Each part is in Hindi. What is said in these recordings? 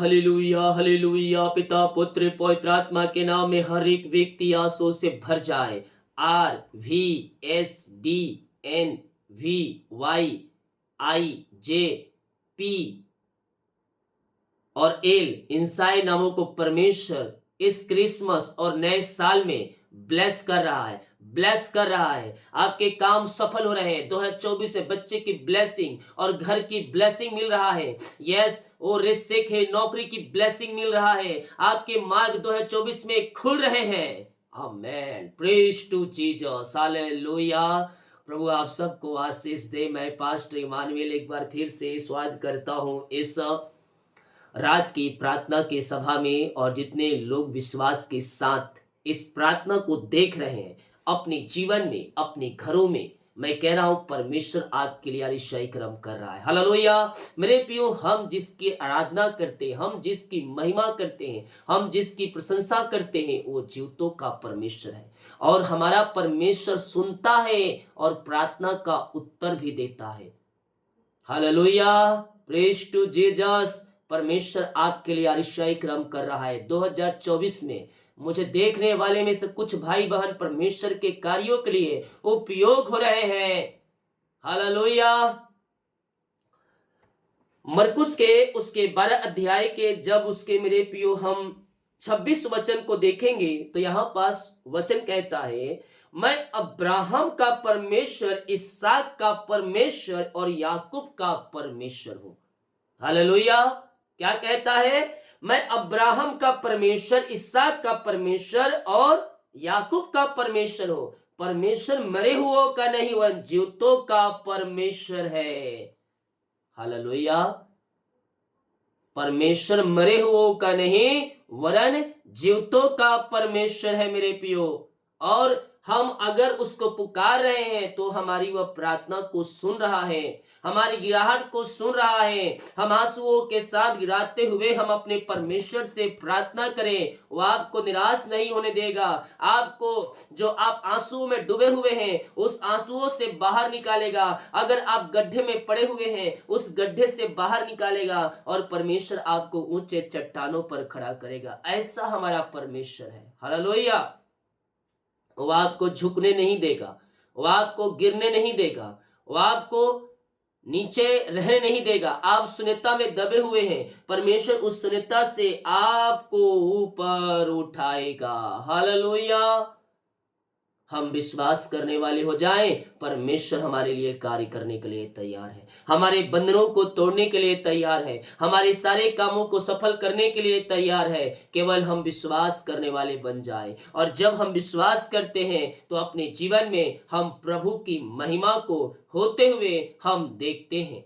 Hallelujah hallelujah. पिता पुत्र पवित्र आत्मा के नाम में हर एक व्यक्ति आंसू से भर जाए। RVSDNVYIJP और एल इंसाई नामों को परमेश्वर इस क्रिसमस और नए साल में ब्लेस कर रहा है, ब्लेस कर रहा है। आपके काम सफल हो रहे हैं। 2024 में बच्चे की ब्लेसिंग और घर की ब्लेसिंग मिल रहा है। यस, वो रिस्क है, नौकरी की ब्लेसिंग मिल रहा है। आपके मार्ग 2024 में खुल रहे हैं। आमेन, प्रेज टू जीसस, हालेलुया। प्रभु आप सबको आशीष दे। मैं पास्टर इमानुएल एक बार फिर से स्वागत करता हूं इस रात की प्रार्थना के सभा में, और जितने लोग विश्वास के साथ इस प्रार्थना को देख रहे हैं अपने जीवन में, अपने घरों में, मैं कह रहा हूं परमेश्वर आपके लिए अतिशय कर्म कर रहा है। हालेलुया। मेरे प्रियो, हम जिसकी आराधना करते हैं, हम जिसकी महिमा करते हैं, हम जिसकी प्रशंसा करते हैं, वो जीवितों का परमेश्वर है। और हमारा परमेश्वर सुनता है और प्रार्थना का उत्तर भी देता है। Hallelujah, praise to Jesus. परमेश्वर आपके लिए अतिशय कर्म कर रहा है। 2024 में मुझे देखने वाले में से कुछ भाई बहन परमेश्वर के कार्यों के लिए उपयोग हो रहे हैं। हालेलुया। मरकुस के उसके 12 अध्याय के जब उसके मेरे प्रियो हम 26 वचन को देखेंगे तो यहां पास वचन कहता है, मैं अब्राहम का परमेश्वर, इसहाक का परमेश्वर और याकूब का परमेश्वर हूं। हालेलुया। क्या कहता है? मैं अब्राहम का परमेश्वर, इसहाक का परमेश्वर और याकूब का परमेश्वर हूं। परमेश्वर मरे हुओं का नहीं, वह जीवितों का परमेश्वर है। हालेलुया। परमेश्वर मरे हुओं का नहीं वरन जीवितों का परमेश्वर है मेरे प्रियो। और हम अगर उसको पुकार रहे हैं तो हमारी वह प्रार्थना को सुन रहा है, हमारी गिड़ाहट को सुन रहा है। हम आंसुओं के साथ गिड़ाते हुए हम अपने परमेश्वर से प्रार्थना करें, वो आपको निराश नहीं होने देगा। आपको जो आप आंसुओं में डूबे हुए हैं उस आंसुओं से बाहर निकालेगा। अगर आप गड्ढे में पड़े हुए हैं उस गड्ढे से बाहर निकालेगा और परमेश्वर आपको ऊंचे चट्टानों पर खड़ा करेगा। ऐसा हमारा परमेश्वर है। हालेलुया। वो आपको झुकने नहीं देगा, वो आपको गिरने नहीं देगा, वो आपको नीचे रहने नहीं देगा। आप शून्यता में दबे हुए हैं, परमेश्वर उस शून्यता से आपको ऊपर उठाएगा। हालेलुया। हम विश्वास करने वाले हो जाएं, परमेश्वर हमारे लिए कार्य करने के लिए तैयार है, हमारे बंधनों को तोड़ने के लिए तैयार है, हमारे सारे कामों को सफल करने के लिए तैयार है। केवल हम विश्वास करने वाले बन जाएं। और जब हम विश्वास करते हैं तो अपने जीवन में हम प्रभु की महिमा को होते हुए हम देखते हैं।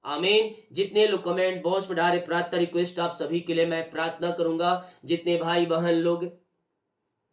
आमीन। जितने लोग कमेंट बॉक्स में डाले प्रार्थना रिक्वेस्ट, आप सभी के लिए मैं प्रार्थना करूंगा। जितने भाई बहन लोग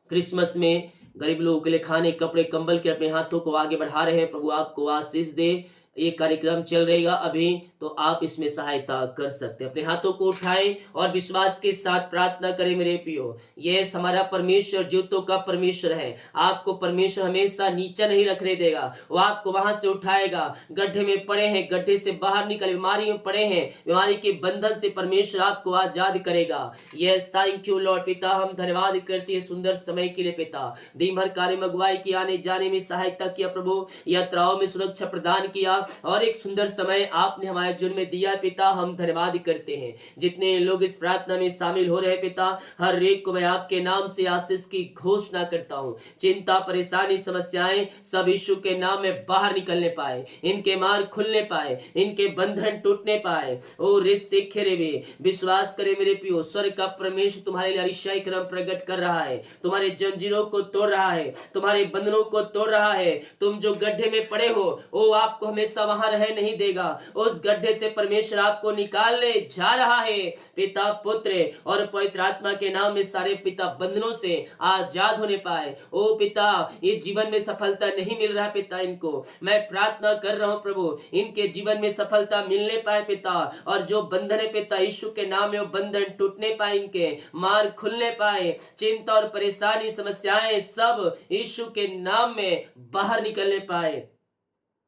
क्रिसमस में गरीब लोगों के लिए खाने, कपड़े, कंबल के अपने हाथों को आगे बढ़ा रहे हैं, प्रभु आपको आशीष दे। ये कार्यक्रम चल रहेगा अभी, तो आप इसमें सहायता कर सकते हैं। अपने हाथों को उठाएं और विश्वास के साथ प्रार्थना करें मेरे प्रियो। यह हमारा परमेश्वर जीवितों का परमेश्वर है। आपको परमेश्वर हमेशा नीचे नहीं रखने देगा, वो आपको वहां से उठाएगा। गड्ढे में पड़े हैं, गड्ढे से बाहर निकले, बीमारी में पड़े हैं, बीमारी के बंधन से परमेश्वर आपको आजाद करेगा। Yes, thank you Lord. पिता, हम धन्यवाद करते हैं सुंदर समय के लिए। पिता, दिन भर कार्य में अगुवाई की, आने जाने में सहायता किया प्रभु, यात्राओं में सुरक्षा प्रदान किया और एक सुंदर समय आपने हमारे जीवन में दिया। पिता, हम धन्यवाद करते हैं। जितने लोग इस प्रार्थना में शामिल हो रहे हैं पिता, हर एक को मैं आपके नाम से आशीष की घोषणा करता हूं। चिंता, परेशानी, समस्याएं सब यीशु के नाम में बाहर निकलने पाए, इनके मार्ग खुलने पाए, इनके बंधन टूटने पाए। ओ रिस्से खेरेवे, विश्वास करे मेरे प्रियो, स्वर्ग का परमेश्वर तुम्हारे लिए अतिशय कर्म प्रकट कर रहा है, तुम्हारे जंजीरों को तोड़ रहा है, तुम्हारे बंधनों को तोड़ रहा है। तुम जो गड्ढे में पड़े हो वो आपको हमेशा वहां रह नहीं देगा। उस गड्ढे से परमेश्वर आपको निकालने जा रहा है। पिता, पुत्र और पवित्र आत्मा के नाम में सारे पिता बंधनों से आजाद होने पाए। ओ पिता, ये जीवन में सफलता नहीं मिल रहा पिता, इनको मैं प्रार्थना कर रहा हूं प्रभु, इनके जीवन में सफलता मिलने पाए पिता। और जो बंधन है पिता, यीशु के नाम में वो बंधन टूटने पाए, इनके मार्ग खुलने पाए। चिंता और परेशानी, समस्याएं सब यीशु के नाम में बाहर निकलने पाए।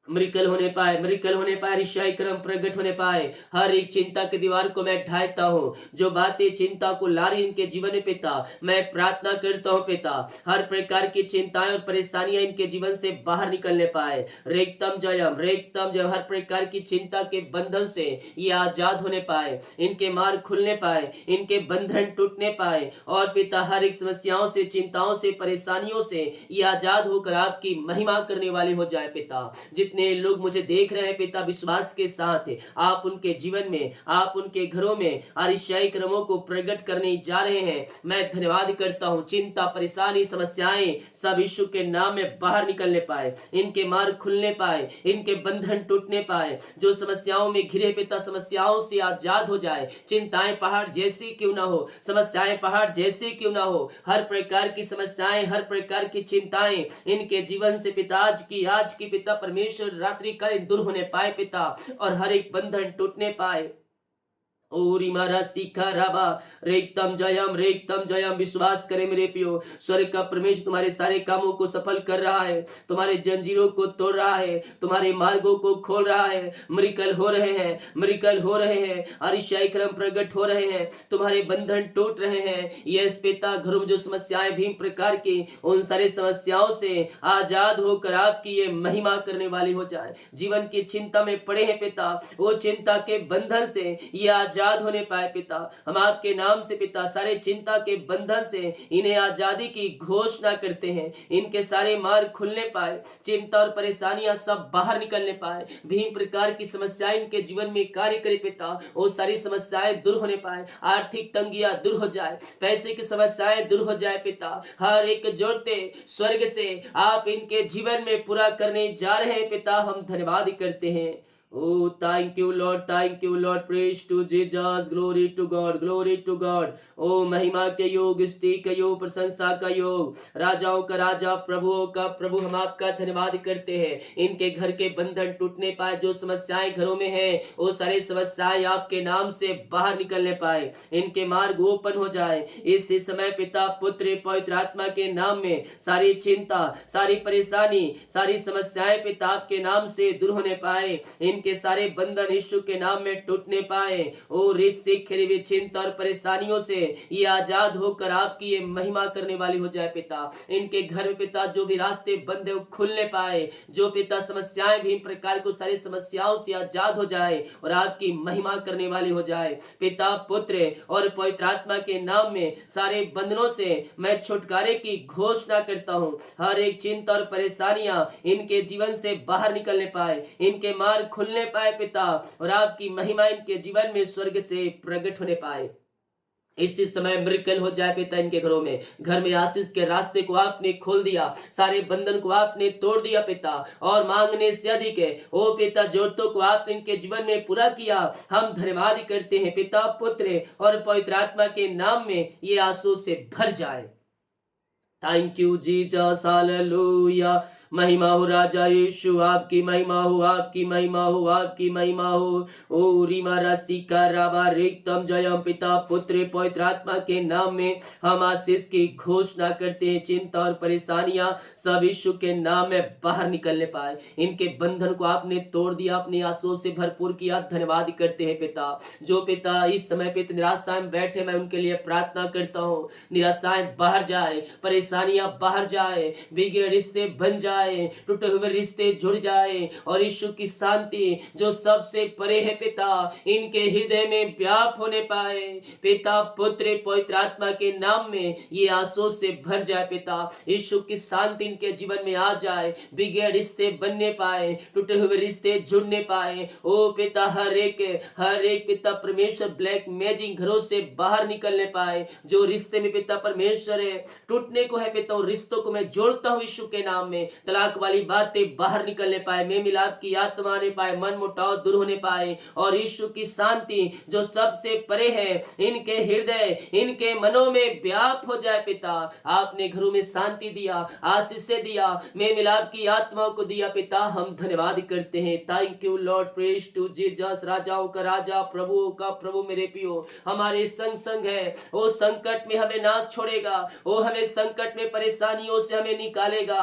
मिरेकल होने पाए, मिरेकल होने पाए, ईसाई क्रम प्रकट होने पाए। हर एक चिंता की दीवार को मैं ढाता हूँ, जो बातें चिंता को ला रही इनके जीवन में पिता, मैं प्रार्थना करता हूँ पिता, हर प्रकार की चिंताएं और परेशानियां इनके जीवन से बाहर निकलने पाए। रेक्तम जयम, रेक्तम जयम, हर प्रकार की चिंता के बंधन से ये आजाद होने पाए, इनके मार्ग खुलने पाए, इनके बंधन टूटने पाए, और पिता हर एक समस्याओं से, चिंताओं से, परेशानियों से ये आजाद होकर आपकी महिमा करने वाले हो जाए पिता। जितने लोग मुझे देख रहे हैं पिता, विश्वास के साथ आप उनके जीवन में, आप उनके घरों में आरिशाई क्रमों को प्रकट करने जा रहे हैं। मैं धन्यवाद करता हूँ। चिंता, परेशानी, समस्याएं सब यीशु के नाम में बाहर निकलने पाए, इनके मार्ग खुलने पाए, इनके बंधन टूटने पाए। जो समस्याओं में घिरे पिता, समस्याओं से आजाद हो जाए। चिंताएं पहाड़ जैसी क्यों ना हो, समस्याएं पहाड़ जैसी क्यों ना हो, हर प्रकार की समस्याएं, हर प्रकार की चिंताएं इनके जीवन से पिता आज की पिता परमेश्वर रात्रि कालीन दूर होने पाए पिता, और हर एक बंधन टूटने पाए। ओरी मारा सीखा राबा, रेक्तम जयम, विश्वास करे मेरे पियो, स्वर्ग का परमेश्वर तुम्हारे सारे कामों को सफल कर रहा है, तुम्हारे जंजीरों को तोड़ रहा है, तुम्हारे मार्गों को खोल रहा है। मिरेकल हो रहे हैं, मिरेकल हो रहे हैं, अरिशाई क्रम प्रकट हो रहे हैं, तुम्हारे बंधन टूट रहे हैं। यस पिता, घरों में जो समस्याएं भी प्रकार की, उन सारी समस्याओं से आजाद होकर आपकी ये महिमा करने वाली हो जाए। जीवन की चिंता में पड़े हैं पिता, वो चिंता के बंधन से ये आजाद होने पाए पिता। हम आपके नाम से पिता सारे चिंता के बंधन से इन्हें आजादी की घोषणा करते हैं। इनके सारे मार्ग खुलने पाए, चिंता और परेशानियां सब बाहर निकलने पाए, भिन्न प्रकार की समस्याएं इनके जीवन में कार्य करे पिता, वो सारी समस्याएं दूर होने पाए, आर्थिक तंगियां दूर हो जाए, पैसे की समस्याएं दूर हो जाए पिता। हर एक जोड़ते स्वर्ग से आप इनके जीवन में पूरा करने जा रहे हैं पिता। हम धन्यवाद करते हैं। Oh, thank you, Lord. Praise to Jesus. Glory to God, glory to God. ओ महिमा के योग, स्तुति के योग, प्रशंसा का योग, राजाओं का राजा, प्रभुओं का प्रभु, हम आपका धन्यवाद करते हैं। इनके घर के बंधन टूटने पाए, जो समस्याएं घरों में है, वो सारी समस्याएं आपके नाम से बाहर निकलने पाए, इनके मार्ग ओपन हो जाए। इस समय पिता, पुत्र, पवित्र आत्मा के नाम में सारी चिंता, सारी परेशानी, सारी समस्याएं पिता आपके नाम से दूर होने पाए, इनके सारे बंधन यीशु के नाम में टूटने पाए। ओ ऋषि खरीबी चिंता और परेशानियों से ये आजाद होकर आपकी ये महिमा करने वाली हो जाए पिता। इनके घर में पिता जो भी रास्ते बंद है वो खुलने पाए, जो पिता समस्याएं भी प्रकार को सारी समस्याओं से आजाद हो जाए और आपकी महिमा करने वाली हो जाए पिता, पुत्र और पवित्र आत्मा के नाम में सारे बंधनों से मैं छुटकारे की घोषणा करता हूँ। हर एक चिंता और परेशानियां इनके जीवन से बाहर निकलने पाए, इनके मार्ग खुलने पाए पिता, और आपकी महिमा इनके जीवन में स्वर्ग से प्रकट होने पाए। इसी समय मिरेकल हो जाए पिता इनके घरों में। घर में आशीष के रास्ते को आपने खोल दिया, सारे बंधन को आपने तोड़ दिया पिता, और मांगने से अधिक है ओ पिता जरूरतों को आपने इनके जीवन में पूरा किया। हम धन्यवाद करते हैं पिता, पुत्र और पवित्र आत्मा के नाम में, ये आंसू से भर जाए। Thank you Jesus, hallelujah. महिमा हो राजा यीशु, आपकी महिमा हो, आपकी महिमा हो, आपकी महिमा हो। ओ रीमा राशि का राबा रेक्तम जयम, पिता, पुत्र, पवित्र आत्मा के नाम में हम आशीष की घोषणा करते हैं। चिंता और परेशानियां सब यीशु के नाम में बाहर निकलने पाए, इनके बंधन को आपने तोड़ दिया, अपने आंसुओं से भरपूर किया। धन्यवाद करते हैं पिता। जो पिता इस समय पे निराशा में बैठे, मैं उनके लिए प्रार्थना करता हूँ, निराशाएं बाहर जाए, परेशानियां बाहर जाए, बिगड़े रिश्ते बन जाए, टूटे हुए रिश्ते जुड़ जाए, और यीशु की शांति जो सबसे परे है पिता इनके हृदय में व्याप होने पाए पिता, पुत्र, पवित्र आत्मा के नाम में ये आंसू से भर जाए पिता। यीशु की शांति इनके जीवन में आ जाए, बिगड़े रिश्ते बनने पाए, टूटे हुए रिश्ते जुड़ने पाए। ओ पिता, हर एक पिता परमेश्वर ब्लैक मैजिक घरों से बाहर निकलने पाए। जो रिश्ते में पिता परमेश्वर है टूटने को है पिता, उन रिश्तों को मैं जोड़ता हूँ यीशु के नाम में। तलाक वाली बातें बाहर निकलने पाए, मेल मिलाप की आत्मा आने पाए, मन मुटाव दूर होने पाए, और यीशु की शांति जो सबसे परे है इनके हृदय, इनके मनों में व्याप हो जाए पिता। आपने घरों में शांति दिया, आशीष दिया, मेल मिलाप की आत्माओं को दिया पिता। हम धन्यवाद करते हैं। Thank you Lord, praise to Jesus. राजाओं का राजा, प्रभुओं का प्रभु मेरे पियो हमारे संग संग है। वो संकट में हमें ना छोड़ेगा, वो हमें संकट में परेशानियों से हमें निकालेगा।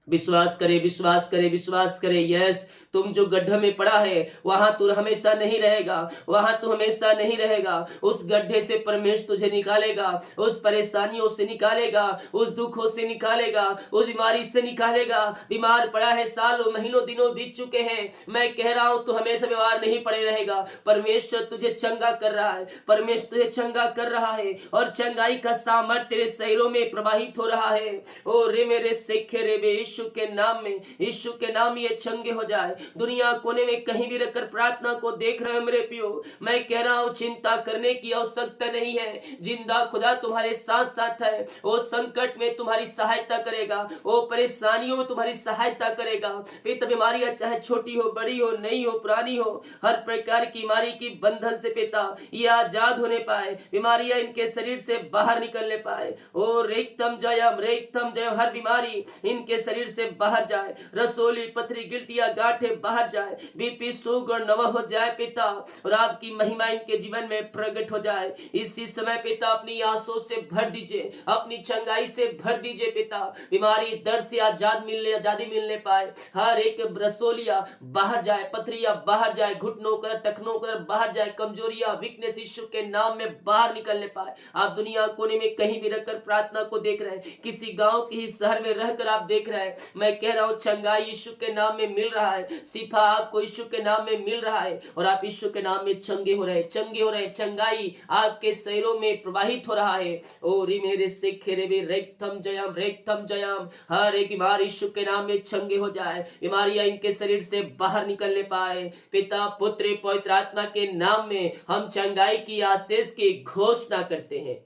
विश्वास करे, विश्वास करे, विश्वास करे। यस, तुम जो गड्ढे में पड़ा है वहां तू हमेशा नहीं रहेगा, वहां तू हमेशा नहीं रहेगा। उस गड्ढे से परमेश्वर तुझे निकालेगा, उस परेशानियों से निकालेगा, उस दुखों से निकालेगा, उस बीमारी से निकालेगा। बीमार पड़ा है, सालों महीनों दिनों बीत चुके हैं, मैं कह रहा हूं तू हमेशा बीमार नहीं पड़े रहेगा। परमेश्वर तुझे चंगा कर रहा है, परमेश्वर तुझे चंगा कर रहा है, और चंगाई का सामर्थ तेरे शरीरों में प्रवाहित हो रहा है। ओ रे मेरे सेखे रे बे, यीशु के नाम में, यीशु के नाम में ये चंगे हो जाए। दुनिया कोने में कहीं भी रखकर प्रार्थना को देख रहे हो मेरे पियो, मैं कह रहा हूं चिंता करने की आवश्यकता नहीं है। जिंदा खुदा तुम्हारे साथ साथ है, वो संकट में तुम्हारी सहायता करेगा, वो परेशानियों में तुम्हारी सहायता करेगा। पिता बीमारियां चाहे छोटी हो, बड़ी हो, नई हो, पुरानी हो, हर प्रकार की बीमारी की बंधन से पिता ये आजाद होने पाए, बीमारियां इनके शरीर से बाहर निकलने पाए। ओ रेक्तम जयम, रेक्तम जयम, हर बीमारी इनके शरीर से बाहर जाए, रसोली पथरी गिल्टियां गांठे बाहर जाए, बीपी शुगर नवा हो जाए पिता, और आपकी महिमा इनके जीवन में प्रकट हो जाए। इसी समय पिता अपनी आंसू से भर दीजिए, अपनी चंगाई से भर दीजिए पिता। बीमारी दर्द से आजादी मिलने पाए, हर एक रसोलिया बाहर जाए, पथरिया बाहर जाए, घुटनों कर टखनों कर बाहर जाए, कमजोरिया वीकनेस यीशु के नाम में बाहर निकलने पाए। आप दुनिया कोने में कहीं भी रहकर प्रार्थना को देख रहे हैं, किसी गांव के ही शहर में रहकर आप देख रहे हैं, मैं कह रहा हूं चंगाई यीशु के नाम में मिल रहा है, शिफा आपको यीशु के नाम में मिल रहा है, और आप यीशु के नाम में चंगे हो रहे, चंगे हो रहे। चंगाई आपके शरीरों में प्रवाहित हो रहा है। ओ री मेरे सिखे रे रेक्तम जयम, रेक्तम जयम, हर एक बीमार यीशु के नाम में चंगे हो जाए, बीमारियां इनके शरीर से बाहर निकलने पाए। पिता पुत्र पवित्र आत्मा के नाम में हम चंगाई की आशीष की घोषणा करते हैं।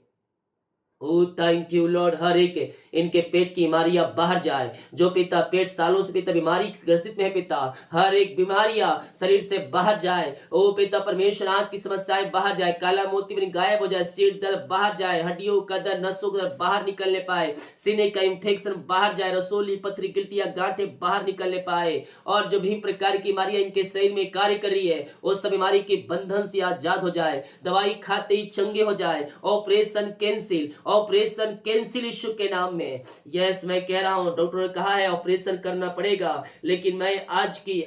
ओ थैंक यू लॉर्ड, हर एक इनके पेट की बीमारियां बाहर जाए, जो पिता पेट सालों से पिता बीमारी ग्रसित में है पिता, हर एक बीमारियां शरीर से बाहर जाए। ओ पिता परमेश्वर, आंख की समस्याएं बाहर जाए, काला मोतियाबिंद गायब हो जाए, सिर दर्द बाहर जाए, हड्डियों का दर्द, नसों का दर्द बाहर निकलने पाए, सीने का इंफेक्शन बाहर जाए, रसोली पथरी गिल्टियां गांठे बाहर निकलने पाए, और जो भी प्रकार की बीमारियां इनके शरीर में कार्य कर रही है वो सब बीमारी के बंधन से आजाद हो जाए, दवाई खाते ही चंगे हो जाए। ऑपरेशन कैंसिल, ऑपरेशन कैंसिल यीशु के नाम में। यस, मैं कह रहा हूं डॉक्टर ने कहा है ऑपरेशन करना पड़ेगा, लेकिन मैं आज की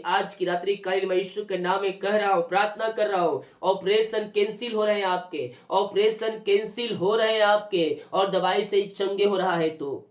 रात्रि काल में यीशु के नाम में कह रहा हूं, प्रार्थना कर रहा हूं, ऑपरेशन कैंसिल हो रहे हैं आपके, ऑपरेशन कैंसिल हो रहे हैं आपके, और दवाई से ही चंगे हो रहा है। तो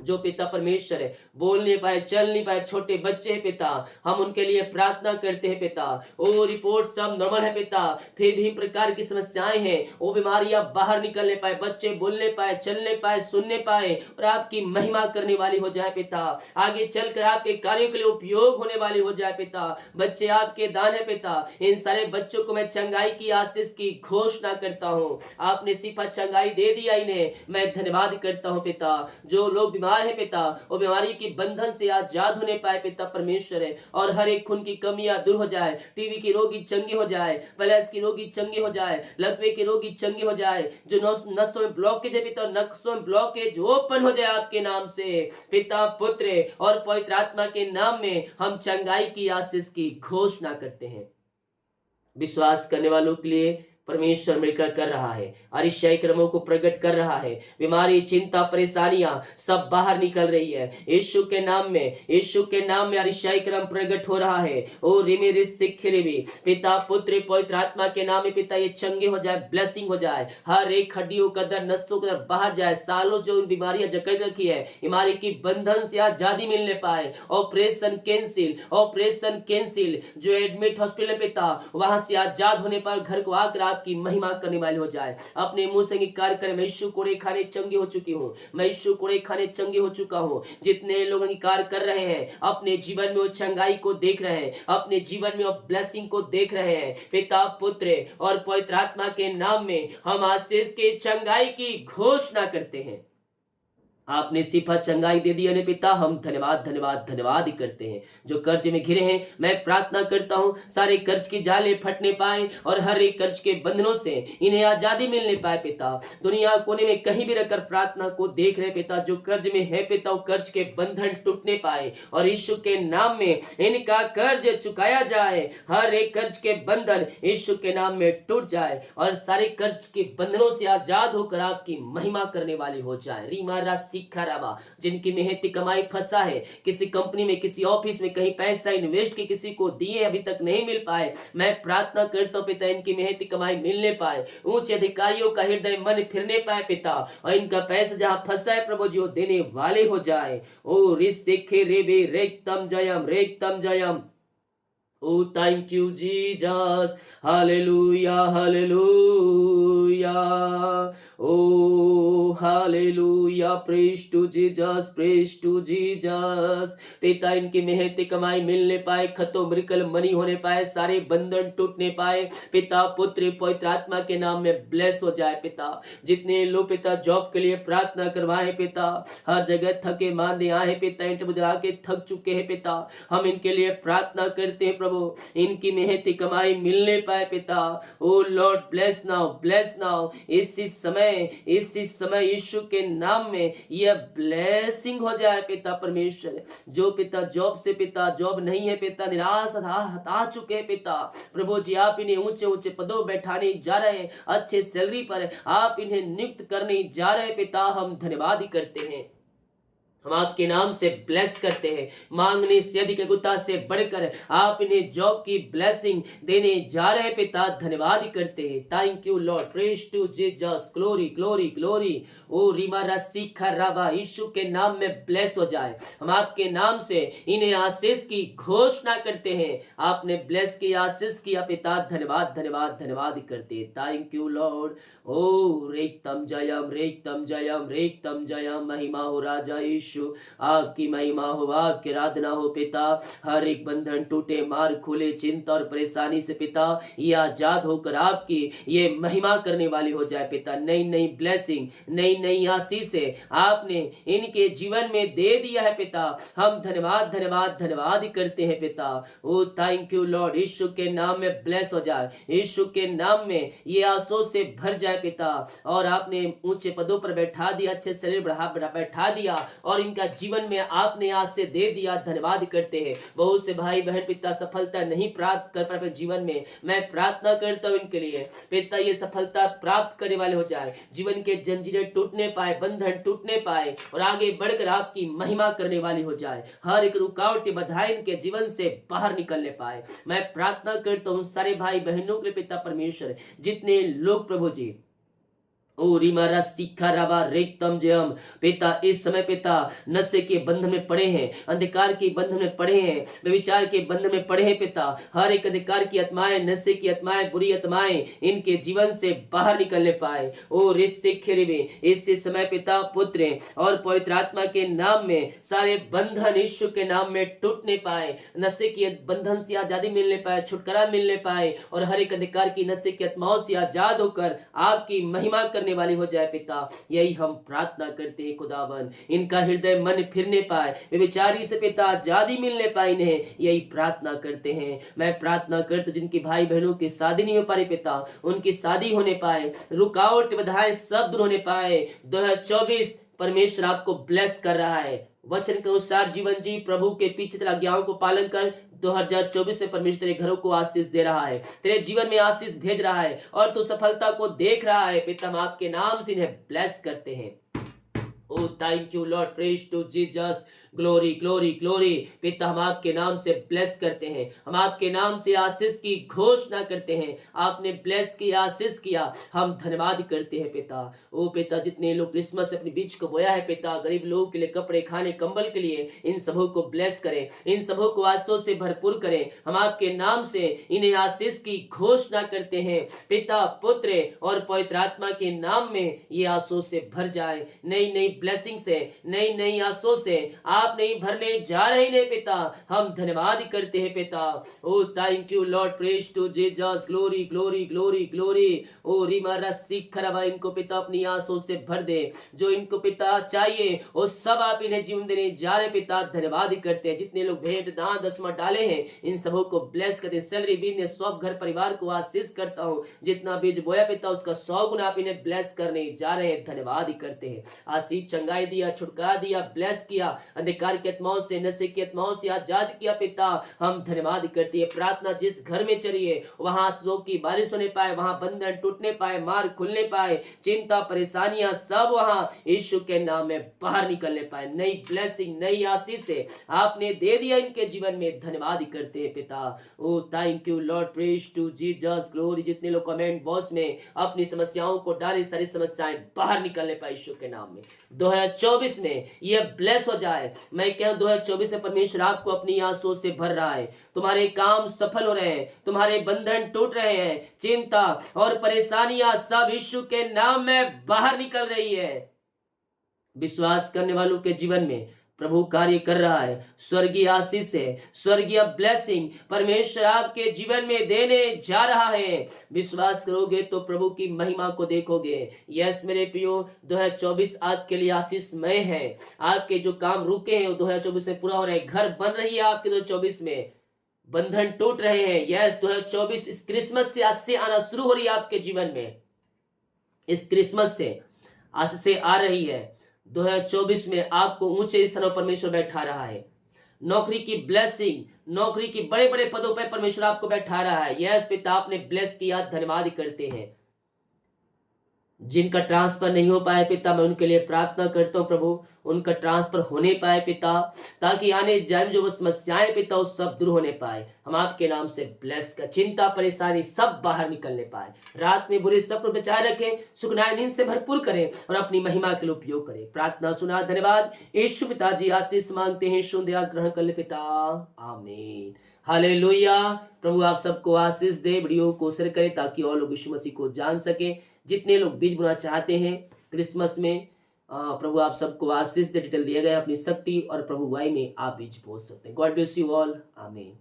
जो पिता परमेश्वर है, बोल नहीं पाए, चल नहीं पाए, छोटे बच्चे हैं पिता, हम उनके लिए प्रार्थना करते हैं पिता। ओ रिपोर्ट सब नॉर्मल है पिता, फिर भी प्रकार की समस्याएं हैं, वो बीमारियां बाहर निकलने पाए, बच्चे बोलने पाए, चलने पाए, सुनने पाए, और आपकी महिमा करने वाली हो जाए पिता, आगे चलकर आपके कार्यों के लिए उपयोग होने वाली हो जाए पिता। बच्चे आपके दान है पिता, इन सारे बच्चों को मैं चंगाई की आशीष की घोषणा करता हूँ। आपने सिफा चंगाई दे दिया इन्हें, मैं धन्यवाद करता हूँ पिता। जो लोग बीमार है पिता, वो बीमारी की बंधन से आजाद होने पाए पिता परमेश्वर है, और हर एक खून की कमियां दूर हो जाए, टीबी की रोगी चंगे हो जाए, प्लस की रोगी चंगे हो जाए, लकवे के रोगी चंगे हो जाए, जो नसों में ब्लॉकेज है पिता, नसों में ब्लॉकेज ओपन हो जाए आपके नाम से पिता पुत्र और पवित्र आत्मा के नाम में हम चंगाई की आशीष की घोषणा करते हैं। विश्वास करने वालों के लिए परमेश्वर मिलकर कर रहा है, अरिशय क्रमों को प्रकट कर रहा है, बीमारी चिंता परेशानियां सब बाहर निकल रही है यीशु के नाम में, यीशु के नाम में अरिशय क्रम प्रकट हो रहा है। ओ रिमेरे सिखरे भी पिता पुत्र पवित्र आत्मा के नाम में पिता ये चंगे हो जाए, ब्लेसिंग हो जाए, हर एक हड्डियों का दर्द, नसों का दर्द बाहर जाए, सालों जो बीमारियां जकड़ रखी है बीमारी की बंधन से आजादी मिलने पाए। ऑपरेशन कैंसिल, ऑपरेशन कैंसिल, जो एडमिट हॉस्पिटल पिता वहां से आजाद होने पर घर को आकर की महिमा करने वाली हो जाए। अपने मुंह से कार्य करें, मैं यीशु कोड़े खाने चंगे हो चुकी हूँ, मैं यीशु कोड़े खाने चंगे हो चुका हूँ। जितने लोग अंगीकार कर रहे हैं अपने जीवन में वो चंगाई को देख रहे हैं, अपने जीवन में वो ब्लेसिंग को देख रहे हैं, पिता पुत्र और पवित्र आत्मा के नाम में हम आशीष के चंगाई की घोषणा करते हैं। आपने सिफा चंगाई दे दिया ने पिता, हम धन्यवाद धन्यवाद धन्यवाद ही करते हैं। जो कर्ज में घिरे हैं मैं प्रार्थना करता हूं सारे कर्ज की जाले फटने पाए, और हर एक कर्ज के बंधनों से इन्हें आजादी मिलने पाए पिता। दुनिया कोने में कहीं भी रहकर प्रार्थना को देख रहे पिता, जो कर्ज में है पिता वो कर्ज के बंधन टूटने पाए, और यीशु के नाम में इनका कर्ज चुकाया जाए, हर एक कर्ज के बंधन यीशु के नाम में टूट जाए, और सारे कर्ज के बंधनों से आजाद होकर आपकी महिमा करने वाली हो जाए। रीमा राशि सीखा रहा, जिनकी मेहनती कमाई फंसा है, किसी कंपनी में, किसी ऑफिस में, कहीं पैसा इन्वेस्ट के किसी को दिए अभी तक नहीं मिल पाए, मैं प्रार्थना करता हूँ पिता इनकी मेहनती कमाई मिलने पाए, ऊंचे अधिकारियों का हृदय मन फिरने पाए पिता, और इनका पैसा जहां फंसा है प्रभु जी वो देने वाले हो जाए। ओ रिसेखे रेबे रेक्तम Jayam. Oh, thank you, Jesus. Hallelujah, hallelujah. Oh, hallelujah. Praise to Jesus, praise to Jesus. पिता इनकी मेहनती कमाई मिलने पाए, खतो मृकल मनी होने पाए, सारे बंधन टूटने पाए पिता, पुत्र पवित्र आत्मा के नाम में ब्लेस हो जाए पिता। जितने लोग पिता जॉब के लिए प्रार्थना करवाए पिता, हर जगह थके मांदे आए पिता, इंटरव्यू आके थक चुके हैं पिता, हम इनके लिए प्रार्थना करते हैं प्रभु, इनकी मेहनती कमाई मिलने पाए पिता। ओ लॉर्ड ब्लेस नाउ इसी समय यीशु के नाम में यह ब्लेसिंग हो जाए पिता परमेश्वर। जो पिता जॉब नहीं है पिता, निराश हता चुके हैं पिता, प्रभु जी आप इन्हें ऊंचे ऊंचे पदों बैठाने जा रहे हैं, अच्छे सैलरी पर आप इन्हें नियुक्त करने जा रहे हैं पिता, हम धन्यवाद ही करते हैं, हम आपके नाम से ब्लेस करते हैं, मांगने से अधिक गुता से बढ़कर आप इन्हें जॉब की ब्लेसिंग देने जा रहे हैं पिता, धन्यवाद करते हैं। Thank you Lord, praise to Jesus, glory glory glory. ओ रिमारा सीखा राबा, यीशु के नाम में ब्लेस हो जाए, हम आपके नाम से इन्हें आशीष की घोषणा करते हैं, आपने ब्लेस की आशीष किया पिता, धन्यवाद धन्यवाद धन्यवाद करते हैं। Thank you Lord. ओ रेक्तम जयम, महिमा हो राजा यीशु, आपकी महिमा हो, आपकी आराधना हो पिता, हर एक बंधन टूटे, मार खुले, चिंता और परेशानी से पिता ये आजाद होकर आपकी ये महिमा करने वाली हो जाए पिता। नई नई ब्लेसिंग, नई नई आशीष से आपने इनके जीवन में दे दिया है पिता, हम धन्यवाद धन्यवाद धन्यवाद करते हैं पिता। ओ थैंक यू लॉर्ड, यीशु के नाम में ब्लेस हो जाए, यीशु के नाम में ये आंसू से भर जाए पिता, और आपने ऊंचे पदों पर बैठा दिया, अच्छे शरीर बढ़ा बैठा दिया, और इनका जीवन में आपने आज से दे दिया, धन्यवाद करते हैं। बहुत से भाई बहन पिता सफलता नहीं प्राप्त कर पाए जीवन में, मैं प्रार्थना करता हूं इनके लिए पिता ये सफलता प्राप्त करने वाले हो जाए, जीवन के जंजीरें टूटने पाए, बंधन टूटने पाए, और आगे बढ़कर आपकी महिमा करने वाली हो जाए, हर एक रुकावट बाधा इनके जीवन से बाहर निकलने पाए। मैं प्रार्थना करता हूं सारे भाई बहनों के लिए पिता परमेश्वर, जितने लोग प्रभु जी ओ रिमारा सीखा रबा रेक्तम जयम, पिता इस समय पिता नशे के बंधन में पड़े हैं, अंधकार के बंधन में पड़े हैं, व्यभिचार के बंधन में पड़े हैं पिता, हर एक अंधकार की आत्माएं, नशे की आत्माएं, बुरी आत्माएं इनके जीवन से बाहर निकलने पाए। ओ रिश्ते खेरे इस समय पिता पुत्र और पवित्र आत्मा के नाम में सारे बंधन यीशु के नाम में टूटने पाए, नशे की बंधन से आजादी मिलने पाए, छुटकारा मिलने पाए, और हर एक अधिकार की नशे की आत्माओं से आजाद होकर आपकी महिमा करने वाली हो जाए पिता, यही हम प्रार्थना करते हैं खुदावन, इनका हृदय मन फिरने पाए, व्यभिचारी से पिता आजादी मिलने पाए, इन्हें यही प्रार्थना करते हैं। मैं प्रार्थना करता जिनकी भाई बहनों की शादी नहीं हो पा रही पिता, उनकी शादी होने पाए, रुकावट बाधाएं सब दूर होने पाए। 2024 परमेश्वर आपको ब्लेस कर रहा है, वचन के अनुसार जीवन जी, प्रभु के पीछे चला आज्ञाओं को पालन कर 2024 में परमेश्वर तेरे घरों को आशीष दे रहा है, तेरे जीवन में आशीष भेज रहा है, और तू सफलता को देख रहा है पिता, हम आपके नाम से इन्हें ब्लेस करते हैं। Oh thank you Lord, praise to Jesus, glory glory glory. पिता हम आपके नाम से ब्लेस करते हैं, हम आपके नाम से आशीष की घोषणा करते हैं, आपने ब्लेस की आशीष किया, हम धन्यवाद करते हैं पिता। ओ पिता जितने लोग क्रिसमस अपने बीच को बोया है पिता, गरीब लोगों के लिए कपड़े, खाने, कंबल के लिए, इन सबों को ब्लेस करें, इन सबों को आशीषों से भरपूर करें, हम आपके नाम से इन्हें आशीष की घोषणा करते हैं पिता, पुत्र और पवित्र आत्मा के नाम में ये आशीषों से भर जाए, नई नई ब्लेसिंग से, नई नई आशीषों से आप नहीं भरने जा रहे हैं पिता, हम धन्यवाद करते हैं पिता। Oh thank you Lord, praise to Jesus, glory glory glory glory. ओ रिमारा सीख खराबा, इनको पिता अपनी आंसू से भर दे, जो इनको पिता चाहिए वो सब आप इन्हें जीवन देने जा रहे पिता, धन्यवाद करते हैं। जितने लोग भेंट दान दसवां डाले हैं इन सबों को ब्लेस करते, सैलरी बिजनेस सब घर परिवार को आशीष करता हूँ, जितना बीज बोया पिता उसका 100 गुना आप इन्हें ब्लेस करने जा रहे हैं, धन्यवाद करते हैं। आशीष चंगाई दिया, छुटकारा दिया, ब्लेस किया, अंधकार की आत्माओं से, नशे की आत्माओं से आजाद किया पिता। हम धन्यवाद करते हैं। प्रार्थना जिस घर में चली है वहां आंसुओं की बारिश होने पाए, वहां बंधन टूटने पाए, मार्ग खुलने पाए, चिंता परेशानियां सब वहां यीशु के नाम में बाहर निकलने पाए। नई ब्लेसिंग, नई आशीष से आपने दे दिया इनके जीवन में। धन्यवाद करते हैं पिता। Oh thank you Lord, praise to Jesus, glory. जितने लोग कमेंट बॉक्स में अपनी समस्याओं को डाले, सारी समस्याएं बाहर निकलने पाए यीशु के नाम में। 2024 में ये ब्लेस हो जाए। मैं कह 2024 में परमेश्वर आपको अपनी आंसुओं से भर रहा है। तुम्हारे काम सफल हो रहे हैं, तुम्हारे बंधन टूट रहे हैं, चिंता और परेशानियां सब यीशु के नाम में बाहर निकल रही है। विश्वास करने वालों के जीवन में प्रभु कार्य कर रहा है। स्वर्गीय आशीष है, स्वर्गीय ब्लेसिंग परमेश्वर आपके जीवन में देने जा रहा है। विश्वास करोगे तो प्रभु की महिमा को देखोगे। यस मेरे प्रियो, 2024 आपके लिए आशीषमय है। आपके जो काम रुके हैं वो 2024 में पूरा हो रहे हैं। घर बन रही है आपके 2024 में, बंधन टूट रहे हैं। यस 2024 इस क्रिसमस से आज से आना शुरू हो रही है आपके जीवन में। इस क्रिसमस से आज से आ रही है। 2024 में आपको ऊंचे स्थानों पर परमेश्वर बैठा रहा है। नौकरी की ब्लेसिंग, नौकरी की बड़े बड़े पदों पर परमेश्वर आपको बैठा रहा है। यस पिता, आपने ब्लेस किया, धन्यवाद करते हैं। जिनका ट्रांसफर नहीं हो पाया पिता, मैं उनके लिए प्रार्थना करता हूँ प्रभु, उनका ट्रांसफर होने पाए पिता, ताकि आने जाने जो वो समस्याएं पिता वो सब दूर होने पाए। हम आपके नाम से ब्लेस कर, चिंता परेशानी सब बाहर निकलने पाए। रात में बुरे सपनों बचाए रखें, सुखनाय नींद से भरपूर करें और अपनी महिमा के लिए उपयोग करें। प्रार्थना सुना, धन्यवाद। यीशु पिताजी आशीष मांगते हैं, शुद्ध ग्रहण कर ले पिता, आमीन। हालेलुया। प्रभु आप सबको आशीष दे। वीडियो को शेयर करें ताकि और लोग यीशु मसीह को जान सके। जितने लोग बीज बोना चाहते हैं क्रिसमस में, प्रभु आप सबको आशीष दे। डिटेल दिया गया, अपनी शक्ति और प्रभुवाई में आप बीज बो सकते हैं। गॉड ब्लेस यू ऑल, आमीन।